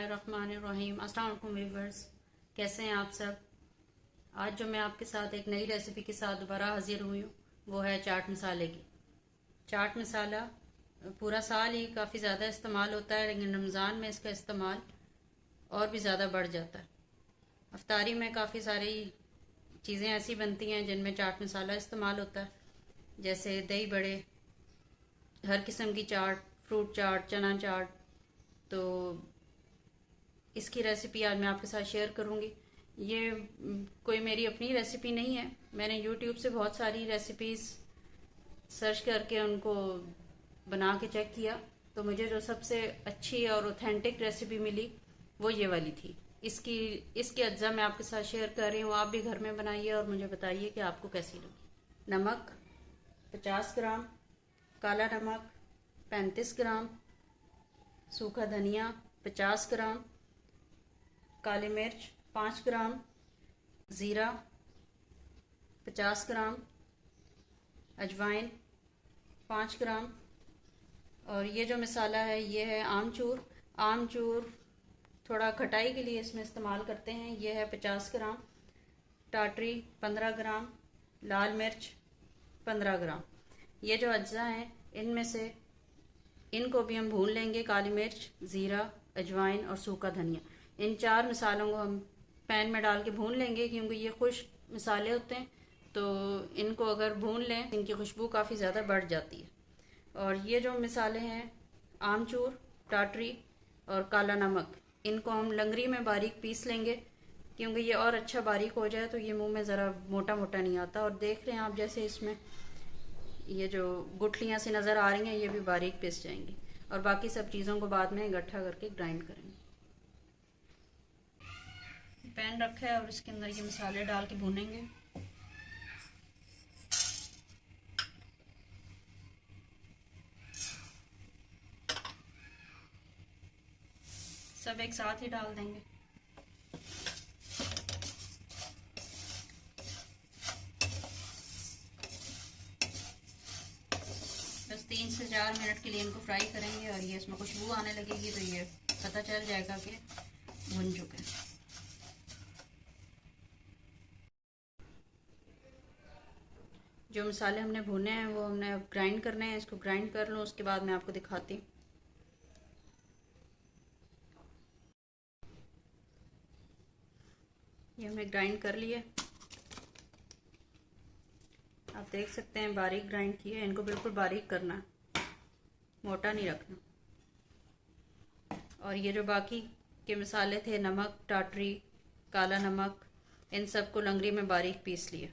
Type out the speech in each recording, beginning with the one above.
बिस्मिल्लाहिर्रहमानिर्रहीम। अस्सलाम वालेकुम व्यूअर्स, कैसे हैं आप सब। आज जो मैं आपके साथ एक नई रेसिपी के साथ दोबारा हाजिर हुई हूँ वो है चाट मसाले की। चाट मसाला पूरा साल ही काफ़ी ज़्यादा इस्तेमाल होता है, लेकिन रमज़ान में इसका इस्तेमाल और भी ज़्यादा बढ़ जाता है। अफ्तारी में काफ़ी सारी चीज़ें ऐसी बनती हैं जिनमें चाट मसाला इस्तेमाल होता है, जैसे दही बड़े, हर किस्म की चाट, फ्रूट चाट, चना चाट। तो इसकी रेसिपी आज मैं आपके साथ शेयर करूंगी। ये कोई मेरी अपनी रेसिपी नहीं है, मैंने यूट्यूब से बहुत सारी रेसिपीज़ सर्च करके उनको बना के चेक किया, तो मुझे जो सबसे अच्छी और ऑथेंटिक रेसिपी मिली वो ये वाली थी। इसके अज्जा मैं आपके साथ शेयर कर रही हूँ, आप भी घर में बनाइए और मुझे बताइए कि आपको कैसी लगी। नमक 50 ग्राम, काला नमक 35 ग्राम, सूखा धनिया 50 ग्राम, काली मिर्च 5 ग्राम, ज़ीरा 50 ग्राम, अजवाइन 5 ग्राम। और ये जो मसाला है ये है आमचूर। आमचूर थोड़ा खटाई के लिए इसमें इस्तेमाल करते हैं। ये है 50 ग्राम, टाटरी 15 ग्राम, लाल मिर्च 15 ग्राम। ये जो अज्जा हैं इनमें से इनको भी हम भून लेंगे। काली मिर्च, ज़ीरा, अजवाइन और सूखा धनिया, इन 4 मसालों को हम पैन में डाल के भून लेंगे, क्योंकि ये खुश्क मसाले होते हैं, तो इनको अगर भून लें इनकी खुशबू काफ़ी ज़्यादा बढ़ जाती है। और ये जो मसाले हैं आमचूर, टाटरी और काला नमक, इनको हम लंगरी में बारीक पीस लेंगे, क्योंकि ये और अच्छा बारीक हो जाए तो ये मुंह में ज़रा मोटा मोटा नहीं आता। और देख रहे हैं आप जैसे इसमें ये जो गुठलियाँ सी नज़र आ रही हैं ये भी बारीक पिस जाएंगी। और बाकी सब चीज़ों को बाद में इकट्ठा करके ग्राइंड करेंगे। पैन रखा है और इसके अंदर ये मसाले डाल के भूनेंगे। सब एक साथ ही डाल देंगे। बस 3 से 4 मिनट के लिए इनको फ्राई करेंगे और ये इसमें खुशबू आने लगेगी तो ये पता चल जाएगा कि भुन चुके हैं। जो मसाले हमने भुने हैं वो हमने अब ग्राइंड करने हैं। इसको ग्राइंड कर लूँ, उसके बाद मैं आपको दिखाती हूँ। ये हमने ग्राइंड कर लिया, आप देख सकते हैं बारीक ग्राइंड किए। इनको बिल्कुल बारीक करना है, मोटा नहीं रखना। और ये जो बाकी के मसाले थे, नमक, टाटरी, काला नमक, इन सबको लंगरी में बारीक पीस लिए।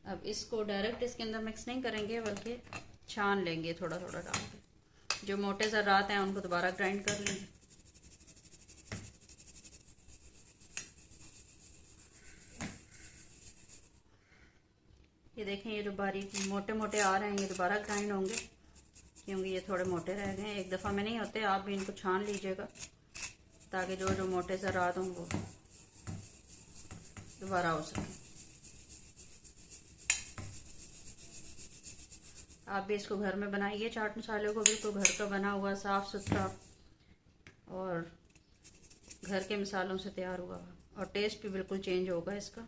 अब इसको डायरेक्ट इसके अंदर मिक्स नहीं करेंगे, बल्कि छान लेंगे थोड़ा थोड़ा डाल के। जो मोटे ज़र्रात हैं उनको दोबारा ग्राइंड कर लेंगे। ये देखें, ये जो बारीक मोटे मोटे आ रहे हैं ये दोबारा ग्राइंड होंगे, क्योंकि ये थोड़े मोटे रह गए हैं। एक दफ़ा में नहीं होते, आप भी इनको छान लीजिएगा ताकि जो जो मोटे ज़र्रात हों वो दोबारा हो सके। आप भी इसको घर में बनाइए, चाट मसाले को बिल्कुल घर का बना हुआ, साफ़ सुथरा और घर के मसालों से तैयार हुआ, और टेस्ट भी बिल्कुल चेंज होगा इसका।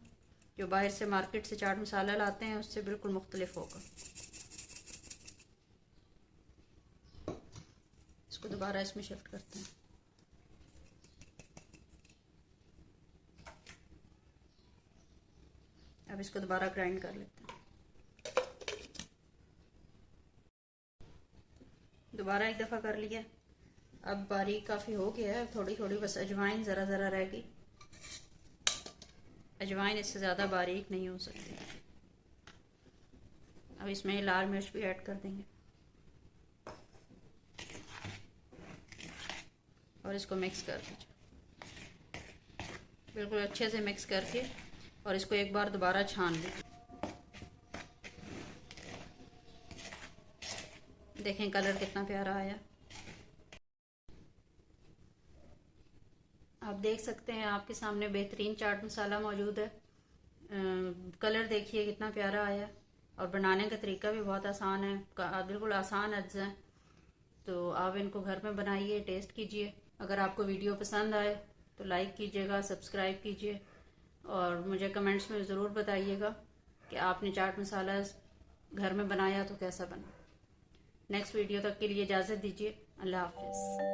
जो बाहर से मार्केट से चाट मसाला लाते हैं उससे बिल्कुल मुख्तलिफ होगा। इसको दोबारा इसमें शिफ्ट करते हैं। अब इसको दोबारा ग्राइंड कर लेते हैं। दोबारा एक दफ़ा कर लिया, अब बारीक काफ़ी हो गया है। थोड़ी थोड़ी बस अजवाइन ज़रा ज़रा रह गई। अजवाइन इससे ज़्यादा बारीक नहीं हो सकती। अब इसमें लाल मिर्च भी ऐड कर देंगे और इसको मिक्स कर दीजिए बिल्कुल अच्छे से मिक्स करके, और इसको एक बार दोबारा छान लीजिए। देखें कलर कितना प्यारा आया। आप देख सकते हैं आपके सामने बेहतरीन चाट मसाला मौजूद है। कलर देखिए कितना प्यारा आया, और बनाने का तरीका भी बहुत आसान है, बिल्कुल आसान अज्जा है। तो आप इनको घर में बनाइए, टेस्ट कीजिए। अगर आपको वीडियो पसंद आए तो लाइक कीजिएगा, सब्सक्राइब कीजिए और मुझे कमेंट्स में ज़रूर बताइएगा कि आपने चाट मसाला घर में बनाया तो कैसा बना। नेक्स्ट वीडियो तक के लिए इजाज़त दीजिए। अल्लाह हाफिज़।